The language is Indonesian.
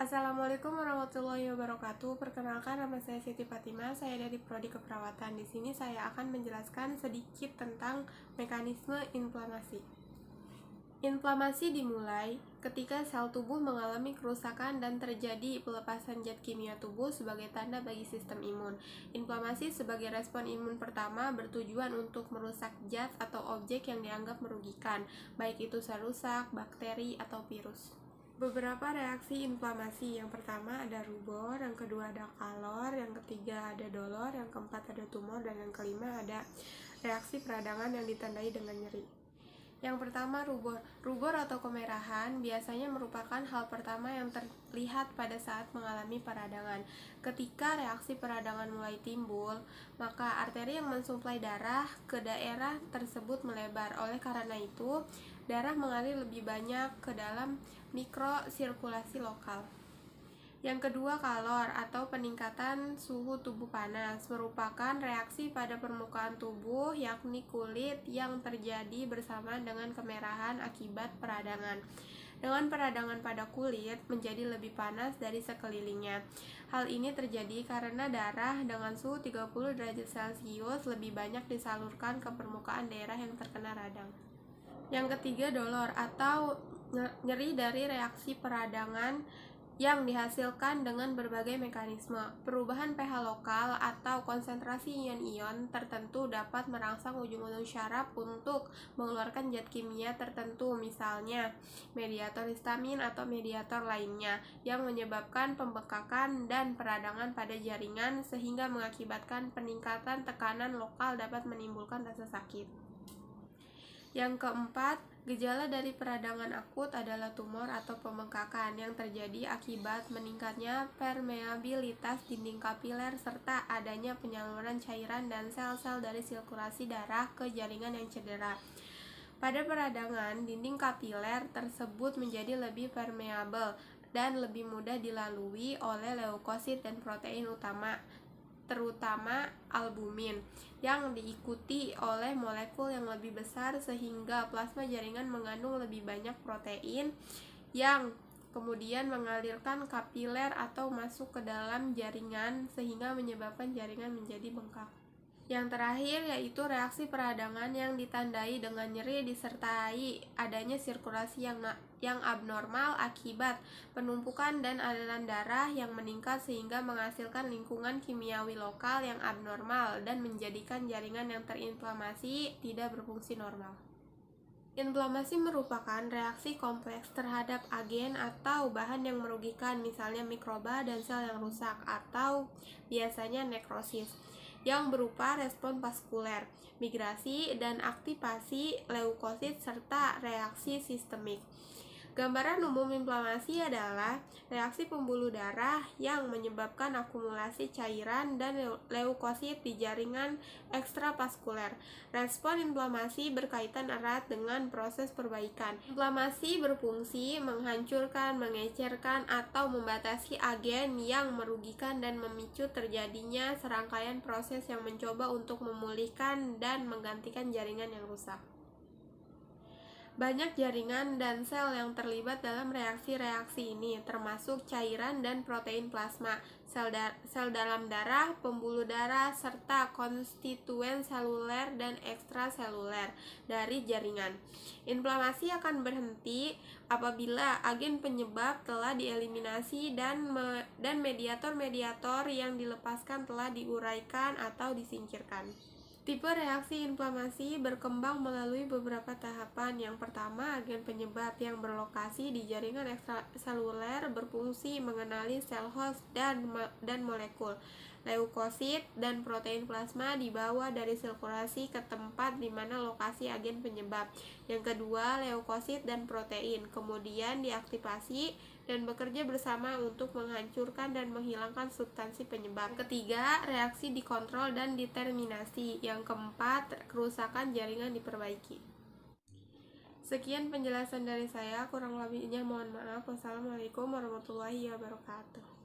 Assalamualaikum warahmatullahi wabarakatuh. Perkenalkan, nama saya Siti Fatimah. Saya dari Prodi Keperawatan. Di sini saya akan menjelaskan sedikit tentang mekanisme inflamasi. Inflamasi dimulai ketika sel tubuh mengalami kerusakan dan terjadi pelepasan zat kimia tubuh sebagai tanda bagi sistem imun. Inflamasi sebagai respon imun pertama bertujuan untuk merusak zat atau objek yang dianggap merugikan, baik itu sel rusak, bakteri, atau virus. Beberapa reaksi inflamasi. Yang pertama ada rubor, yang kedua ada kalor, yang ketiga ada dolor, yang keempat ada tumor, dan yang kelima ada reaksi peradangan yang ditandai dengan nyeri. Yang pertama, rubor. Rubor atau kemerahan biasanya merupakan hal pertama yang terlihat pada saat mengalami peradangan. Ketika reaksi peradangan mulai timbul, maka arteri yang mensuplai darah ke daerah tersebut melebar. Oleh karena itu, darah mengalir lebih banyak ke dalam mikrosirkulasi lokal. Yang kedua, kalor atau peningkatan suhu tubuh panas merupakan reaksi pada permukaan tubuh, yakni kulit, yang terjadi bersamaan dengan kemerahan akibat peradangan. Dengan peradangan pada kulit menjadi lebih panas dari sekelilingnya. Hal ini terjadi karena darah dengan suhu 30 derajat Celcius lebih banyak disalurkan ke permukaan daerah yang terkena radang. Yang ketiga, dolor atau nyeri dari reaksi peradangan yang dihasilkan dengan berbagai mekanisme. Perubahan pH lokal atau konsentrasi ion-ion tertentu dapat merangsang ujung-ujung syaraf untuk mengeluarkan zat kimia tertentu, misalnya mediator histamin atau mediator lainnya, yang menyebabkan pembekakan dan peradangan pada jaringan sehingga mengakibatkan peningkatan tekanan lokal dapat menimbulkan rasa sakit. Yang keempat, gejala dari peradangan akut adalah tumor atau pembengkakan yang terjadi akibat meningkatnya permeabilitas dinding kapiler serta adanya penyaluran cairan dan sel-sel dari sirkulasi darah ke jaringan yang cedera. Pada peradangan, dinding kapiler tersebut menjadi lebih permeabel dan lebih mudah dilalui oleh leukosit dan protein utama, terutama albumin, yang diikuti oleh molekul yang lebih besar sehingga plasma jaringan mengandung lebih banyak protein yang kemudian mengalirkan kapiler atau masuk ke dalam jaringan sehingga menyebabkan jaringan menjadi bengkak. Yang terakhir yaitu reaksi peradangan yang ditandai dengan nyeri disertai adanya sirkulasi yang abnormal akibat penumpukan dan aliran darah yang meningkat sehingga menghasilkan lingkungan kimiawi lokal yang abnormal dan menjadikan jaringan yang terinflamasi tidak berfungsi normal. Inflamasi merupakan reaksi kompleks terhadap agen atau bahan yang merugikan, misalnya mikroba dan sel yang rusak, atau biasanya nekrosis, yang berupa respon vaskuler, migrasi, dan aktivasi leukosit serta reaksi sistemik. Gambaran umum inflamasi adalah reaksi pembuluh darah yang menyebabkan akumulasi cairan dan leukosit di jaringan ekstravaskuler. Respon inflamasi berkaitan erat dengan proses perbaikan. Inflamasi berfungsi menghancurkan, mengecerkan, atau membatasi agen yang merugikan dan memicu terjadinya serangkaian proses yang mencoba untuk memulihkan dan menggantikan jaringan yang rusak. Banyak jaringan dan sel yang terlibat dalam reaksi-reaksi ini, termasuk cairan dan protein plasma, sel dalam darah, pembuluh darah, serta konstituen seluler dan ekstraseluler dari jaringan. Inflamasi akan berhenti apabila agen penyebab telah dieliminasi dan mediator-mediator yang dilepaskan telah diuraikan atau disingkirkan. Tipe reaksi inflamasi berkembang melalui beberapa tahapan. Yang pertama, agen penyebab yang berlokasi di jaringan ekstraseluler berfungsi mengenali sel host dan molekul. Leukosit dan protein plasma dibawa dari sirkulasi ke tempat di mana lokasi agen penyebab. Yang kedua, leukosit dan protein kemudian diaktifasi dan bekerja bersama untuk menghancurkan dan menghilangkan substansi penyebab. Ketiga, reaksi dikontrol dan determinasi. Yang keempat, kerusakan jaringan diperbaiki. Sekian penjelasan dari saya, kurang lebihnya mohon maaf. Wassalamualaikum warahmatullahi wabarakatuh.